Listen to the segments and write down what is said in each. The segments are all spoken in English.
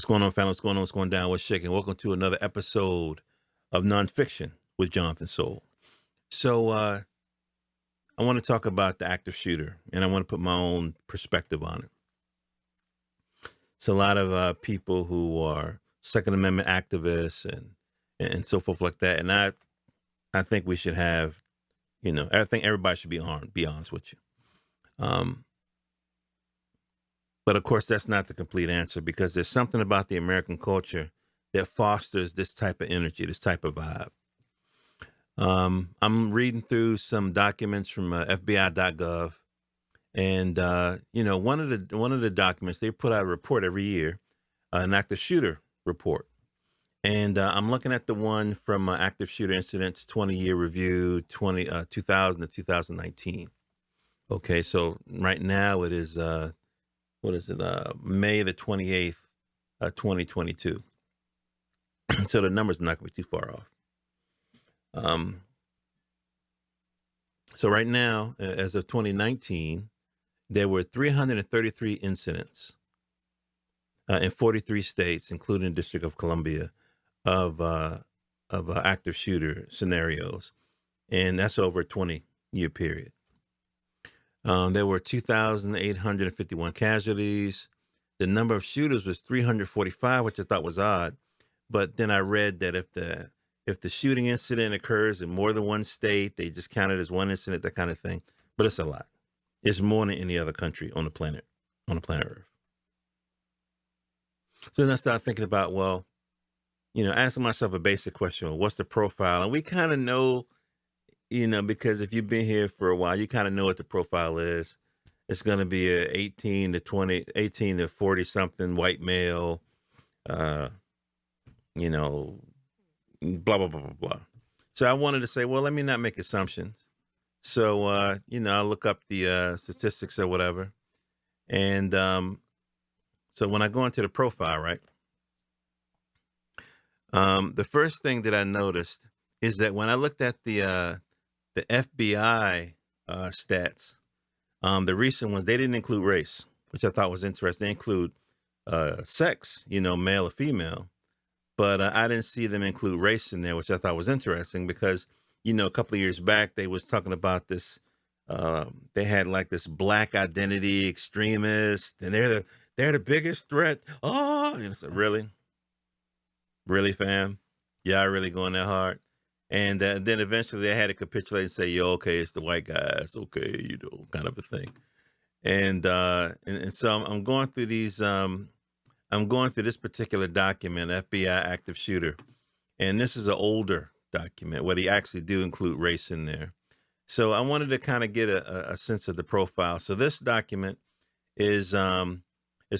What's going on, family? What's going on? What's going down? What's shaking? Welcome to another episode of Non-Fiction with Jonathan Soul. So I want to talk about the active shooter, and I want to put my own perspective on it. It's a lot of people who are Second Amendment activists and so forth like that. And I think we should have, I think everybody should be armed, be honest with you. But of course, that's not the complete answer, because there's something about the American culture that fosters this type of energy, this type of vibe. I'm reading through some documents from FBI.gov, and one of the documents, they put out a report every year, an active shooter report, and I'm looking at the one from active shooter incidents 20-year review, 2000 to 2019. Okay, so right now it is May the 28th, 2022. So the number's not going to be too far off. So right now, as of 2019, there were 333 incidents in 43 states, including the District of Columbia, of active shooter scenarios, and that's over a 20-year period. There were 2,851 casualties. The number of shooters was 345, which I thought was odd. But then I read that if the shooting incident occurs in more than one state, they just count it as one incident, that kind of thing. But it's a lot. It's more than any other country on the planet Earth. So then I started thinking about, asking myself a basic question: well, what's the profile? And we kind of know, because if you've been here for a while, you kind of know what the profile is. It's going to be a 18 to 40 something white male, blah, blah, blah, blah, blah. So I wanted to say, well, let me not make assumptions. So, I look up the statistics or whatever. And so when I go into the profile, right, the first thing that I noticed is that when I looked at the FBI stats, the recent ones, they didn't include race, which I thought was interesting. They include sex, male or female. But I didn't see them include race in there, which I thought was interesting because, a couple of years back, they was talking about this. They had like this black identity extremist, and they're the biggest threat. Oh, and it's really, fam? Yeah, really going that hard. And then eventually they had to capitulate and say, "Yo, okay, it's the white guys, okay, kind of a thing." And so I'm going through these. I'm going through this particular document, FBI active shooter, and this is an older document where they actually do include race in there. So I wanted to kind of get a sense of the profile. So this document is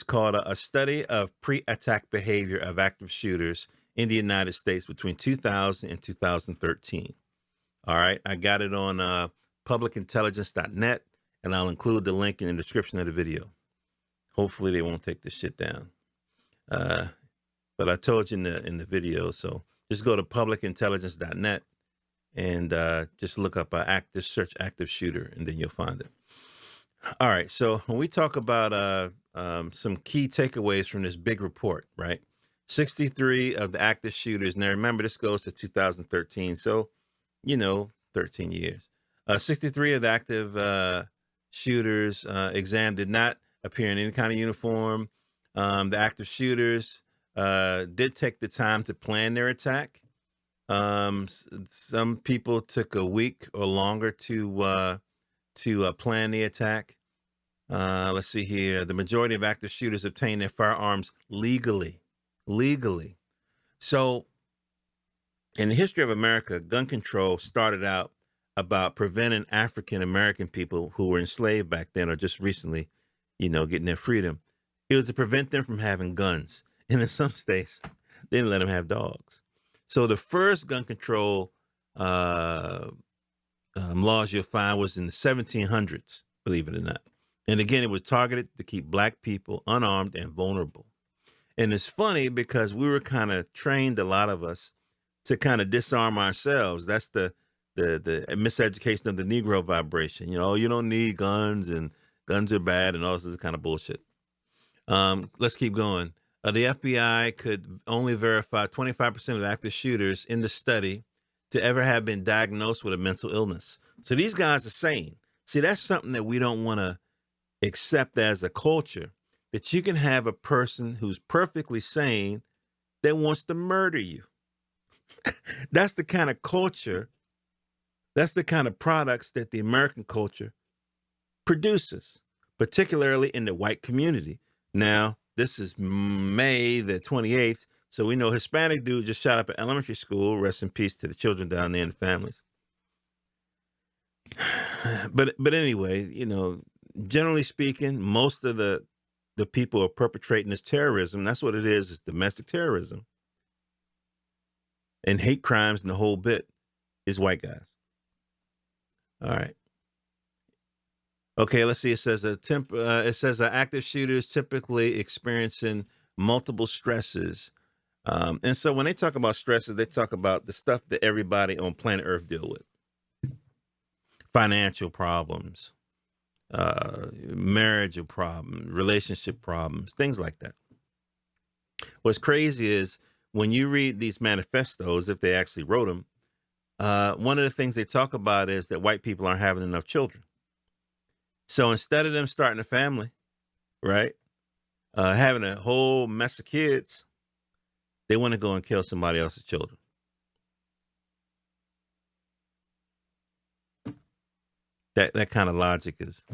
called a study of pre-attack behavior of active shooters in the United States between 2000 and 2013. All right, I got it on publicintelligence.net, and I'll include the link in the description of the video. Hopefully they won't take this shit down. But I told you in the video, so just go to publicintelligence.net and just look up search active shooter, and then you'll find it. All right, so when we talk about some key takeaways from this big report, right? 63 of the active shooters. Now remember, this goes to 2013, so 13 years. 63 of the active shooters examined did not appear in any kind of uniform. The active shooters did take the time to plan their attack. Some people took a week or longer to plan the attack. Let's see here. The majority of active shooters obtained their firearms legally. So in the history of America, gun control started out about preventing African American people who were enslaved back then, or just recently, getting their freedom. It was to prevent them from having guns. And in some states, they didn't let them have dogs. So the first gun control laws you'll find was in the 1700s, believe it or not. And again, it was targeted to keep black people unarmed and vulnerable. And it's funny because we were kind of trained, a lot of us, to kind of disarm ourselves. That's the miseducation of the Negro vibration. You don't need guns, and guns are bad, and all this kind of bullshit. Let's keep going. The FBI could only verify 25% of the active shooters in the study to ever have been diagnosed with a mental illness. So these guys are sane. See, that's something that we don't want to accept as a culture, that you can have a person who's perfectly sane that wants to murder you. That's the kind of culture, that's the kind of products that the American culture produces, particularly in the white community. Now, this is May the 28th, so we know Hispanic dude just shot up at elementary school. Rest in peace to the children down there and the families. But anyway, generally speaking, most of the people who are perpetrating this terrorism, that's what it is domestic terrorism. And hate crimes and the whole bit is white guys. All right. Okay, let's see. It says active shooters typically experiencing multiple stresses. And so when they talk about stresses, they talk about the stuff that everybody on planet Earth deal with. Financial problems, marriage problems, relationship problems, things like that. What's crazy is when you read these manifestos, if they actually wrote them, one of the things they talk about is that white people aren't having enough children. So instead of them starting a family, right, having a whole mess of kids, they want to go and kill somebody else's children. That kind of logic is.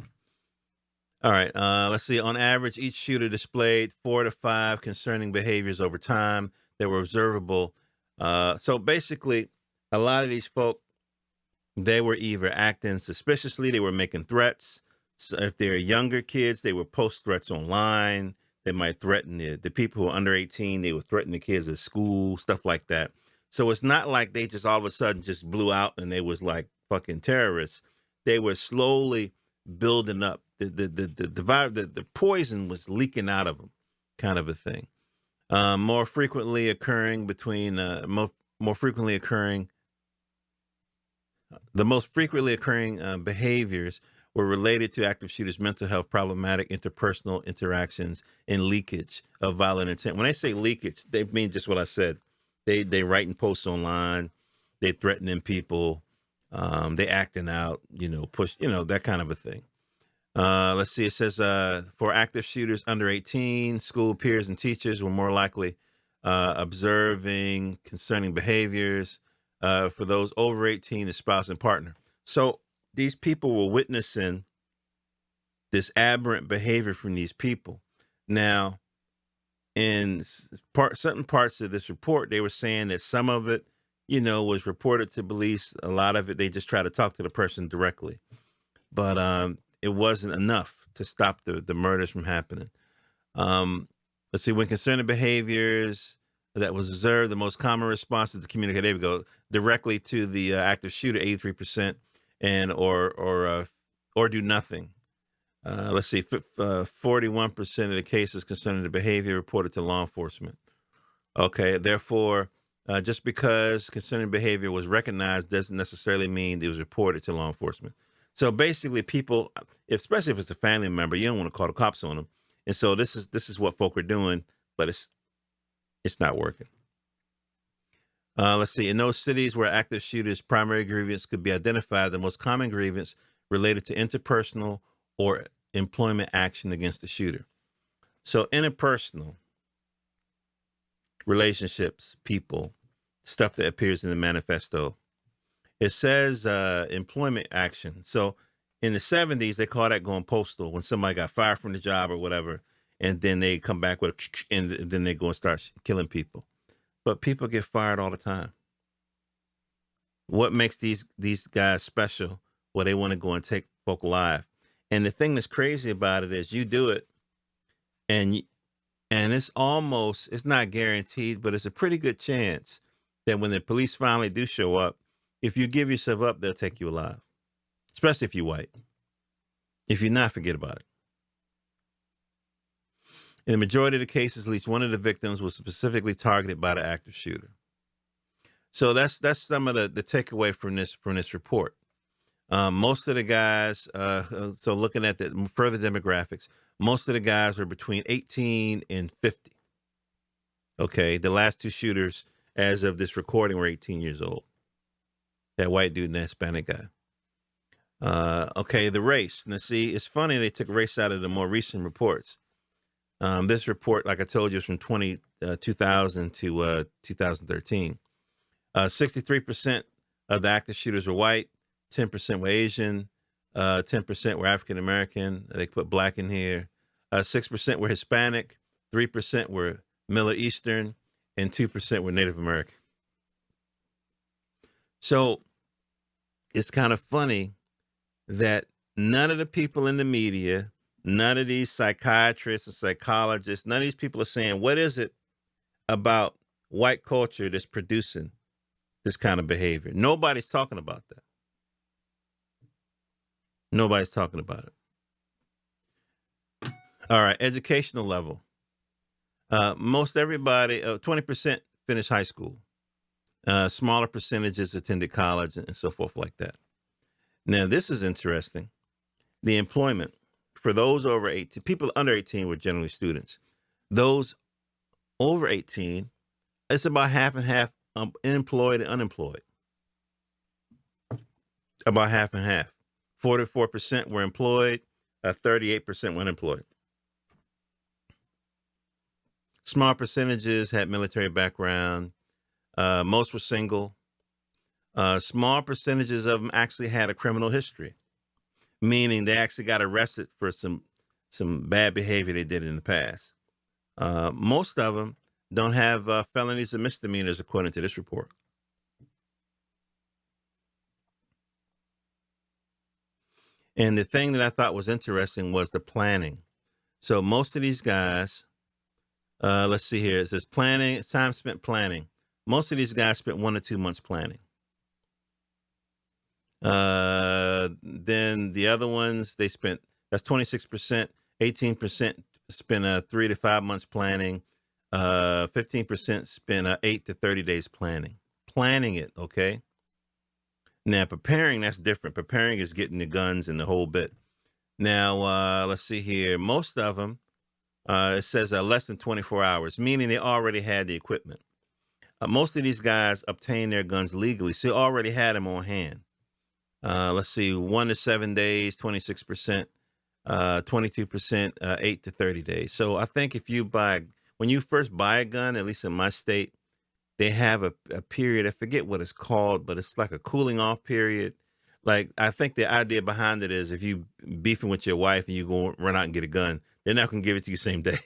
All right, let's see. On average, each shooter displayed 4 to 5 concerning behaviors over time that were observable. So basically, a lot of these folk, they were either acting suspiciously, they were making threats. So if they're younger kids, they would post threats online. They might threaten the people who are under 18. They would threaten the kids at school, stuff like that. So it's not like they just all of a sudden just blew out and they was like fucking terrorists. They were slowly building up. The poison was leaking out of them, kind of a thing. More frequently occurring the most frequently occurring behaviors were related to active shooters' mental health, problematic interpersonal interactions, and leakage of violent intent. When I say leakage, they mean just what I said. They writing posts online, they threatening people, they acting out, push, that kind of a thing. Let's see. It says for active shooters under 18, school peers and teachers were more likely observing concerning behaviors. For those over 18, the spouse and partner. So these people were witnessing this aberrant behavior from these people. Now, in certain parts of this report, they were saying that some of it, was reported to police. A lot of it, they just try to talk to the person directly. But it wasn't enough to stop the murders from happening. Let's see, when concerning behaviors that was observed, the most common response is to communicate. There we go, directly to the active shooter, 83%, and or do nothing. Let's see, 41% of the cases concerning the behavior reported to law enforcement. Okay, therefore, just because concerning behavior was recognized doesn't necessarily mean it was reported to law enforcement. So basically, people, especially if it's a family member, you don't want to call the cops on them. And so this is what folk are doing, but it's not working. Let's see. In those cities where active shooters' primary grievance could be identified, the most common grievance related to interpersonal or employment action against the shooter. So interpersonal relationships, people, stuff that appears in the manifesto. It says employment action. So in the 70s, they call that going postal when somebody got fired from the job or whatever, and then they come back with and then they go and start killing people. But people get fired all the time. What makes these guys special? Well, they want to go and take folk alive. And the thing that's crazy about it is you do it, and it's not guaranteed, but it's a pretty good chance that when the police finally do show up, if you give yourself up, they'll take you alive, especially if you're white. If you're not, forget about it. In the majority of the cases, at least one of the victims was specifically targeted by the active shooter. So that's some of the takeaway from this report. Most of the guys, so looking at the further demographics, most of the guys are between 18 and 50. Okay, the last two shooters, as of this recording, were 18 years old. That white dude and that Hispanic guy. Okay, the race. Now, see, it's funny they took race out of the more recent reports. This report, like I told you, is from 2000 to 2013. 63% of the active shooters were white, 10% were Asian, 10% were African American. They put black in here. 6% were Hispanic, 3% were Middle Eastern, and 2% were Native American. So it's kind of funny that none of the people in the media, none of these psychiatrists and psychologists, none of these people are saying, what is it about white culture that's producing this kind of behavior? Nobody's talking about that. Nobody's talking about it. All right, educational level. Most everybody, 20% finished high school. Smaller percentages attended college and so forth like that. Now, this is interesting. The employment for those over 18, people under 18 were generally students. Those over 18, it's about half and half, employed and unemployed. About half and half. 44% were employed, 38% were unemployed. Small percentages had military background. Most were single. Small percentages of them actually had a criminal history, meaning they actually got arrested for some bad behavior they did in the past. Most of them don't have felonies and misdemeanors, according to this report. And the thing that I thought was interesting was the planning. So most of these guys, let's see here, it says planning, time spent planning. Most of these guys spent 1 to 2 months planning. Then the other ones, they spent, that's 26%, 18% spent 3 to 5 months planning, 15% spent 8 to 30 days planning it. Okay. Now preparing, that's different. Preparing is getting the guns and the whole bit. Now, let's see here. Most of them, it says less than 24 hours, meaning they already had the equipment. Most of these guys obtained their guns legally, so they already had them on hand. Let's see, 1 to 7 days, 26%, 22%, 8 to 30 days. So I think if you when you first buy a gun, at least in my state, they have a period, I forget what it's called, but it's like a cooling off period. Like, I think the idea behind it is if you beefing with your wife and you go run out and get a gun, they're not going to give it to you same day.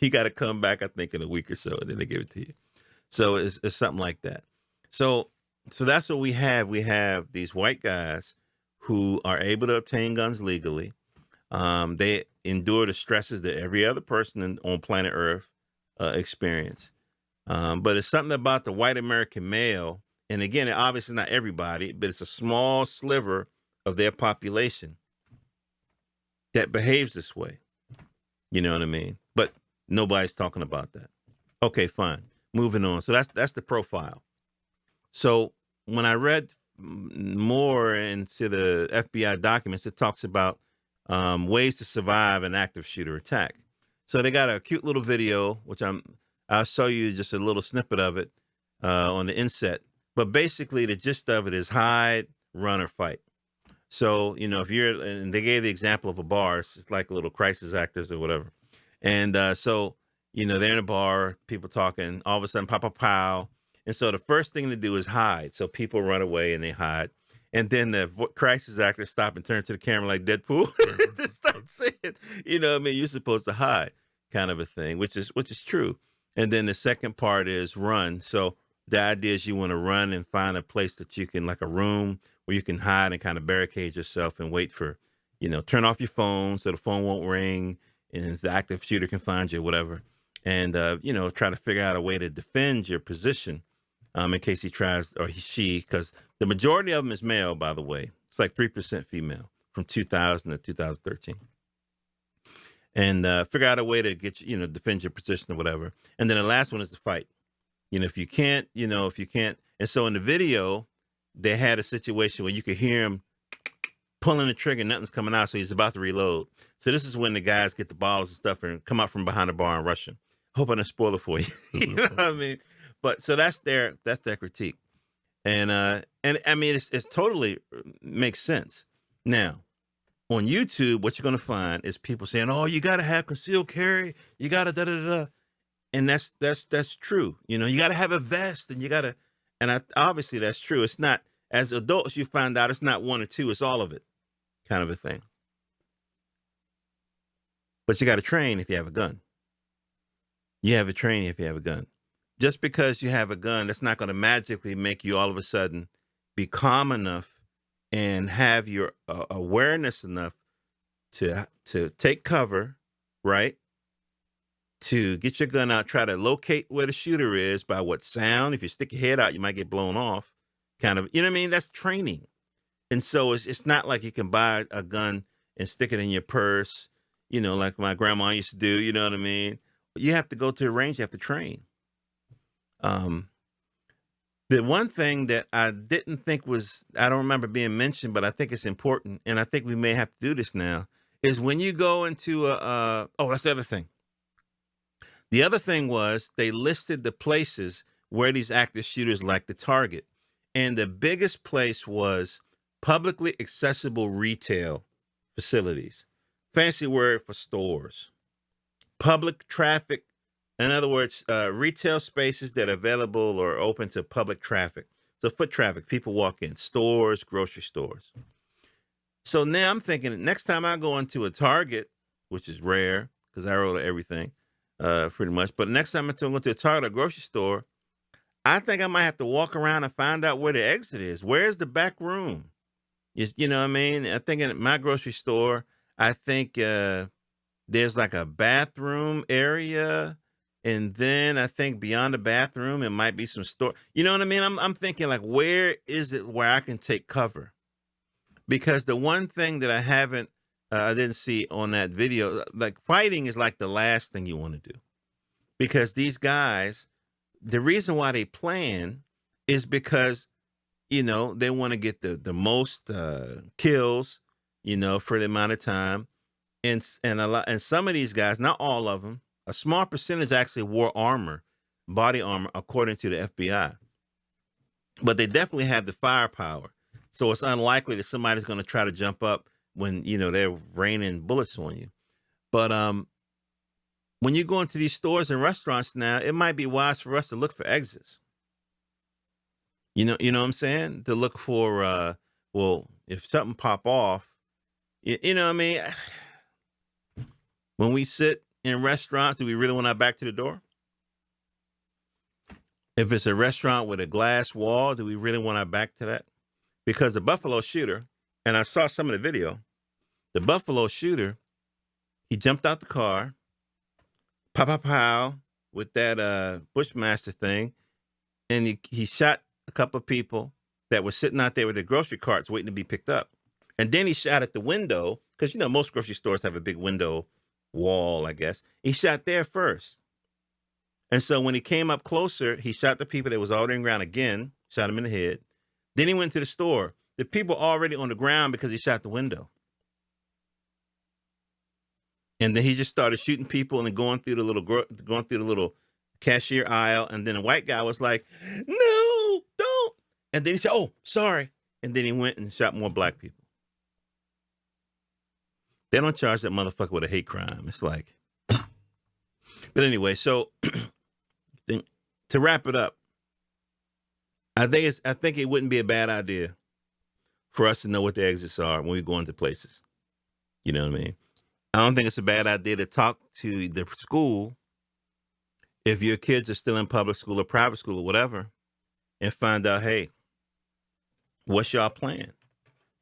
You got to come back, I think, in a week or so, and then they give it to you. So it's something like that. So that's what we have. We have these white guys who are able to obtain guns legally. They endure the stresses that every other person on planet Earth experience. But it's something about the white American male, and again, obviously not everybody, but it's a small sliver of their population that behaves this way. You know what I mean? But nobody's talking about that. Okay, fine. Moving on. So that's the profile. So when I read more into the FBI documents, it talks about ways to survive an active shooter attack. So they got a cute little video, which I'll show you just a little snippet of it on the inset. But basically, the gist of it is hide, run, or fight. So, if and they gave the example of a bar, it's like a little crisis actors or whatever. And so, they're in a bar, people talking, all of a sudden, pow, pow, pow. And so the first thing to do is hide. So people run away and they hide. And then the crisis actors stop and turn to the camera like Deadpool and start saying, you're supposed to hide, kind of a thing, which is true. And then the second part is run. So the idea is you want to run and find a place that you can, like a room where you can hide and kind of barricade yourself and wait for, turn off your phone so the phone won't ring and the active shooter can find you or whatever. And, try to figure out a way to defend your position in case he tries, or she, because the majority of them is male, by the way. It's like 3% female from 2000 to 2013. And figure out a way to get defend your position or whatever. And then the last one is the fight. If you can't. And so in the video, they had a situation where you could hear him pulling the trigger, nothing's coming out, so he's about to reload. So this is when the guys get the balls and stuff and come out from behind the bar and rush him. Hope I didn't spoil it for you. You know what I mean? But so that's their critique. And I mean it's totally makes sense. Now, on YouTube, what you're gonna find is people saying, "Oh, you gotta have concealed carry, you gotta da da da da," and that's true. You know, you gotta have a vest, and you gotta, and obviously that's true. It's not as adults you find out it's not one or two, it's all of it, kind of a thing. But you got to train if you have a gun. You have a training if you have a gun. Just because you have a gun, that's not going to magically make you all of a sudden be calm enough and have your awareness enough to take cover, right? To get your gun out, try to locate where the shooter is by what sound. If you stick your head out, you might get blown off. Kind of, you know what I mean? That's training. And so it's not like you can buy a gun and stick it in your purse, you know, like my grandma used to do, you know what I mean? You have to go to the range, you have to train. Um, the one thing that I didn't think was, I don't remember being mentioned, but I think it's important, and I think we may have to do this now, is when you go into that's the other thing. The other thing was they listed the places where these active shooters like to target. And the biggest place was publicly accessible retail facilities. Fancy word for stores. Public traffic, in other words, retail spaces that are available or open to public traffic. So foot traffic, people walk in, stores, grocery stores. So now I'm thinking next time I go into a Target, which is rare because I order everything pretty much, but next time I go to a Target or grocery store, I think I might have to walk around and find out where the exit is. Where's the back room? You know what I mean? I think in my grocery store, I think there's like a bathroom area. And then I think beyond the bathroom, it might be some store. You know what I mean? I'm thinking like, where is it where I can take cover? Because the one thing that I didn't see on that video, like fighting is like the last thing you want to do. Because these guys, the reason why they plan is because, you know, they want to get the most kills, you know, for the amount of time. And some of these guys, not all of them, a small percentage actually wore armor, body armor, according to the FBI. But they definitely have the firepower. So it's unlikely that somebody's going to try to jump up when, you know, they're raining bullets on you. But when you go into these stores and restaurants now, it might be wise for us to look for exits. You know what I'm saying? To look for, well, if something pop off, you know what I mean? When we sit in restaurants, do we really want our back to the door? If it's a restaurant with a glass wall, do we really want our back to that? Because the Buffalo shooter, and I saw some of the video, the Buffalo shooter, he jumped out the car, pow, pow, pow, with that Bushmaster thing, and he shot a couple of people that were sitting out there with their grocery carts waiting to be picked up. And then he shot at the window, because, you know, most grocery stores have a big window wall, I guess. He shot there first. And so when he came up closer, he shot the people that was already on the ground again, shot him in the head. Then he went to the store. The people already on the ground because he shot the window. And then he just started shooting people and going through the little cashier aisle. And then a white guy was like, "No, don't." And then he said, "Oh, sorry." And then he went and shot more black people. They don't charge that motherfucker with a hate crime. It's like, but anyway, so to wrap it up, I think it wouldn't be a bad idea for us to know what the exits are when we go into places. You know what I mean? I don't think it's a bad idea to talk to the school if your kids are still in public school or private school or whatever, and find out, hey, what's y'all plan?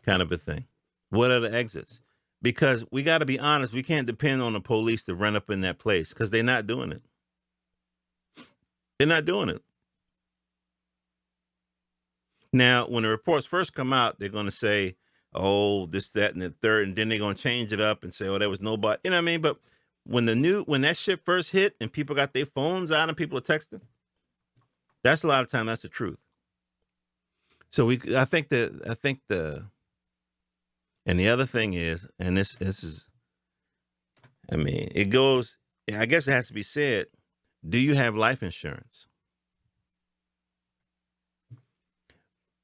Kind of a thing. What are the exits? Because we got to be honest, we can't depend on the police to run up in that place because they're not doing it. They're not doing it. Now, when the reports first come out, they're going to say, "Oh, this, that, and the third," and then they're going to change it up and say, "Oh, there was nobody." You know what I mean? But when that shit first hit and people got their phones out and people are texting, that's a lot of time. That's the truth. So I think and the other thing is, and this is, I mean, it goes. I guess it has to be said. do you have life insurance?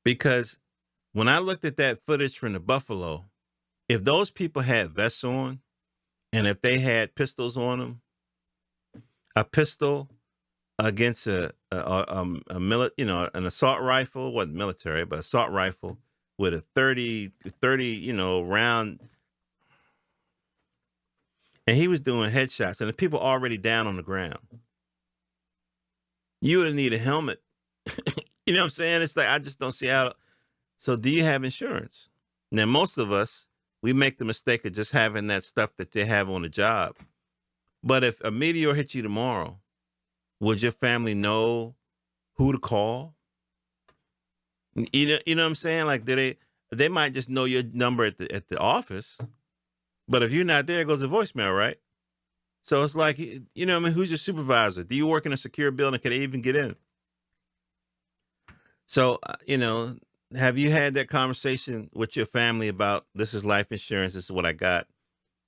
Because when I looked at that footage from the Buffalo, if those people had vests on and if they had pistols on them, a pistol against an assault rifle, wasn't military, but assault rifle with a 30 round, and he was doing headshots, and the people already down on the ground. You would need a helmet. You know what I'm saying? It's like, I just don't see how. So do you have insurance? Now, most of us, we make the mistake of just having that stuff that they have on the job. But if a meteor hits you tomorrow, would your family know who to call? You know what I'm saying? Like, they might just know your number at the office, but if you're not there, it goes to voicemail, right? So it's like, you know what I mean? Who's your supervisor? Do you work in a secure building? Can they even get in? So, have you had that conversation with your family about, this is life insurance, this is what I got?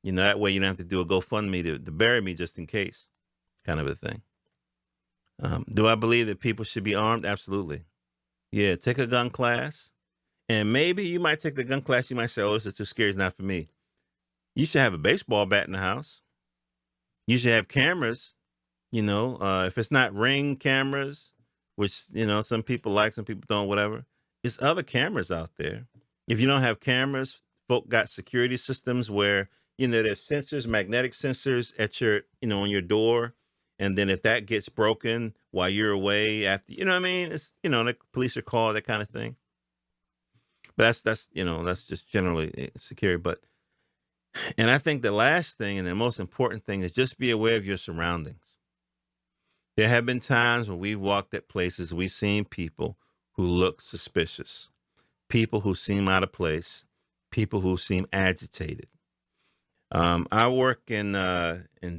That way you don't have to do a GoFundMe to bury me just in case, kind of a thing. Do I believe that people should be armed? Absolutely. Yeah, take a gun class. And maybe you might take the gun class. You might say, oh, this is too scary. It's not for me. You should have a baseball bat in the house. You should have cameras. If it's not Ring cameras, which, some people like, some people don't, whatever. There's other cameras out there. If you don't have cameras, folk got security systems where, there's sensors, magnetic sensors at your, on your door. And then if that gets broken while you're away after, you know what I mean? It's, the police are called, that kind of thing. But that's just generally security. And I think the last thing and the most important thing is just be aware of your surroundings. There have been times when we've walked at places, we've seen people who look suspicious, people who seem out of place, people who seem agitated. I work in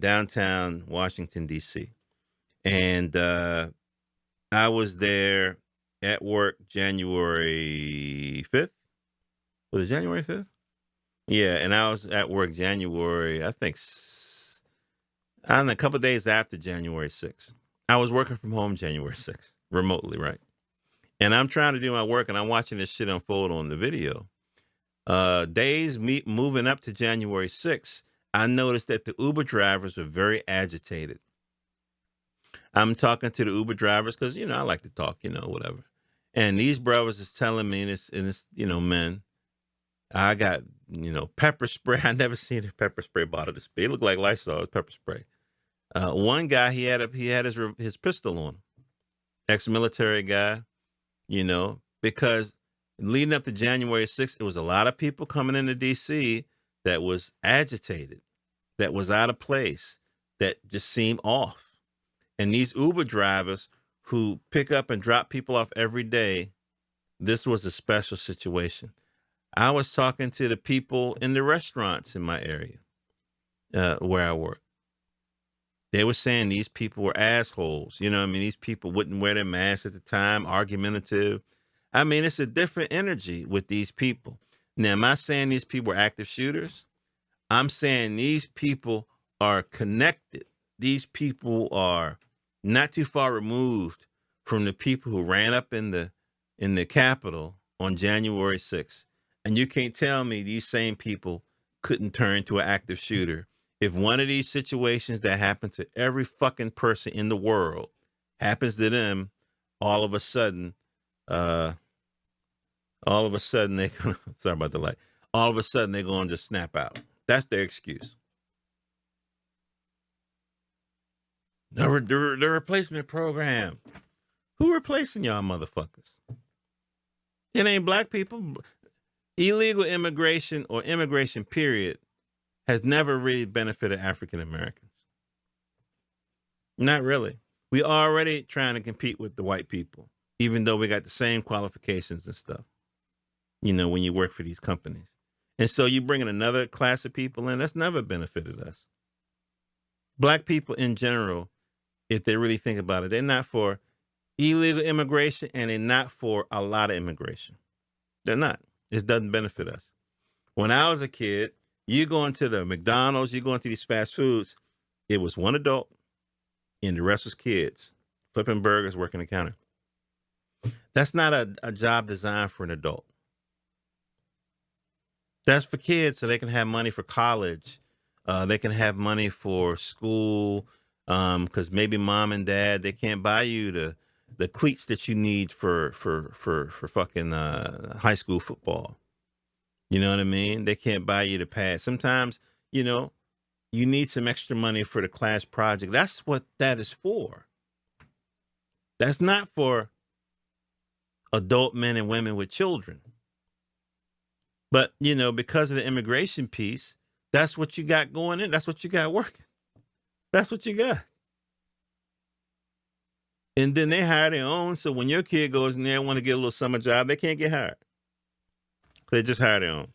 downtown Washington, D.C., and I was there at work January 5th. Was it January 5th? Yeah, and I was at work January, I think, I don't know, a couple of days after January 6th. I was working from home January 6th, remotely, right? And I'm trying to do my work, and I'm watching this shit unfold on the video. Days moving up to January 6th, I noticed that the Uber drivers were very agitated. I'm talking to the Uber drivers because, I like to talk, whatever. And these brothers is telling me, and it's men, I got, pepper spray. I never seen a pepper spray bottle this big. It looked like Lysol. It's pepper spray. One guy, he had his pistol on him. Ex-military guy, because leading up to January 6th, it was a lot of people coming into D.C. that was agitated, that was out of place, that just seemed off. And these Uber drivers who pick up and drop people off every day, this was a special situation. I was talking to the people in the restaurants in my area where I work. They were saying these people were assholes. These people wouldn't wear their masks at the time, argumentative. It's a different energy with these people. Now, am I saying these people are active shooters? I'm saying these people are connected. These people are not too far removed from the people who ran up in the Capitol on January 6th. And you can't tell me these same people couldn't turn to an active shooter. If one of these situations that happen to every fucking person in the world happens to them, all of a sudden they're gonna, sorry about the light. All of a sudden they're going to just snap out. That's their excuse. The replacement program. Who replacing y'all motherfuckers? It ain't black people. Illegal immigration or immigration period has never really benefited African Americans. Not really. We already trying to compete with the white people, even though we got the same qualifications and stuff, when you work for these companies. And so you bring in another class of people in, that's never benefited us. Black people in general, if they really think about it, they're not for illegal immigration and they're not for a lot of immigration. They're not. It doesn't benefit us. When I was a kid, you go into the McDonald's, you go into these fast foods, it was one adult and the rest was kids, flipping burgers, working the counter. That's not a job designed for an adult. That's for kids so they can have money for college. They can have money for school because maybe mom and dad, they can't buy you the cleats that you need for fucking high school football. You know what I mean? They can't buy you the pads. Sometimes, you know, you need some extra money for the class project. That's what that is for. That's not for adult men and women with children. But, you know, because of the immigration piece, that's what you got going in. That's what you got working. That's what you got. And then they hire their own. So when your kid goes in there and want to get a little summer job, they can't get hired. They just hire their own.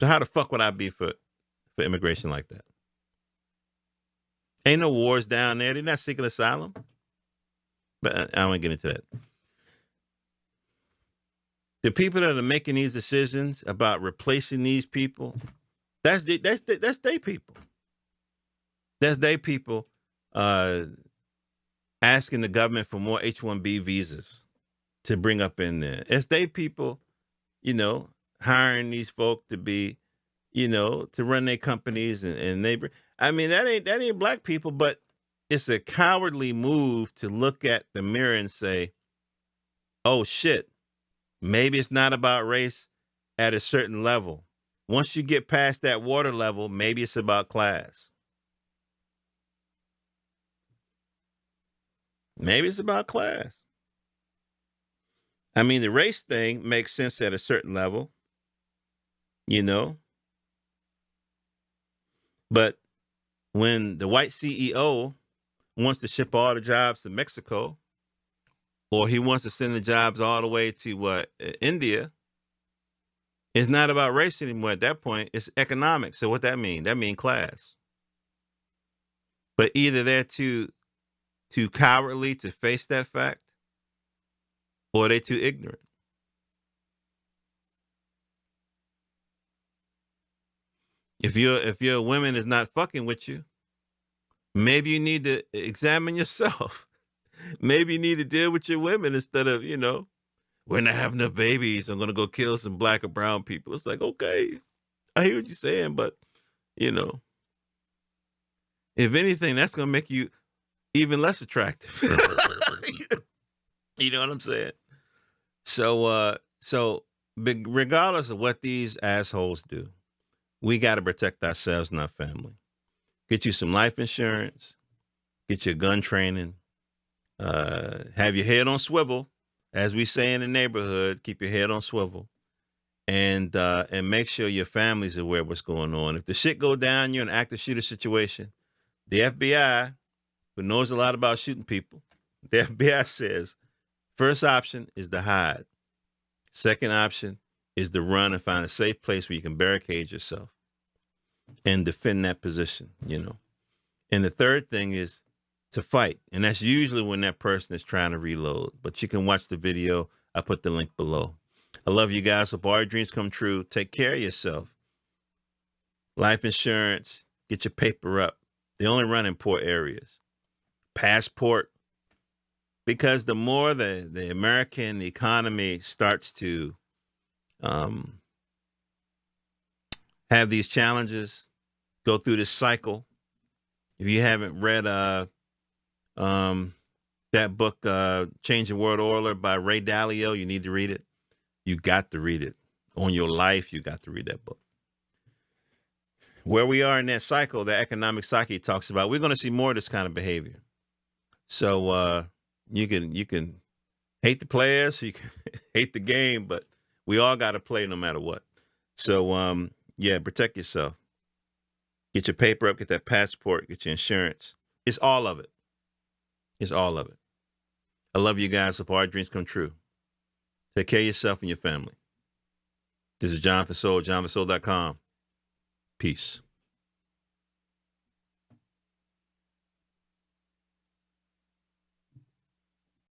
So how the fuck would I be for immigration like that? Ain't no wars down there. They're not seeking asylum. But I don't want to get into that. The people that are making these decisions about replacing these people, that's their people. That's their people asking the government for more H-1B visas to bring up in there. It's their people, you know, hiring these folk to be, you know, to run their companies and they. I mean, that ain't black people, but it's a cowardly move to look at the mirror and say, "Oh shit, maybe it's not about race at a certain level. Once you get past that water level, maybe it's about class. Maybe it's about class." I mean, the race thing makes sense at a certain level, you know, but when the white CEO wants to ship all the jobs to Mexico, or he wants to send the jobs all the way to India, it's not about race anymore at that point. It's economic. So what that mean? That mean class. But either they're too cowardly to face that fact, or they're too ignorant. If your women is not fucking with you, maybe you need to examine yourself. Maybe you need to deal with your women instead of, you know, we're not having enough babies. I'm gonna go kill some black or brown people. It's like, okay, I hear what you're saying, but you know, if anything, that's gonna make you even less attractive. You know what I'm saying? So regardless of what these assholes do, we got to protect ourselves and our family. Get you some life insurance. Get your gun training. Have your head on swivel, as we say in the neighborhood. Keep your head on swivel, and make sure your family's aware of what's going on. If the shit go down, you're in an active shooter situation. The FBI, who knows a lot about shooting people, the FBI says first option is to hide. Second option is to run and find a safe place where you can barricade yourself and defend that position, you know. And the third thing is to fight. And that's usually when that person is trying to reload. But you can watch the video. I put the link below. I love you guys. Hope all your dreams come true. Take care of yourself. Life insurance. Get your paper up. They only run in poor areas. Passport. Because the more the American economy starts to have these challenges, go through this cycle. If you haven't read that book, Changing World Order by Ray Dalio, you need to read it. You got to read it. On your life, you got to read that book. Where we are in that cycle, the economic cycle he talks about, we're going to see more of this kind of behavior. So you can hate the players, you can hate the game, but we all got to play no matter what. So yeah, protect yourself. Get your paper up, get that passport, get your insurance. It's all of it. It's all of it. I love you guys. Hope all your dreams come true. Take care of yourself and your family. This is Jonathan Soul, johnathansoul.com. Peace.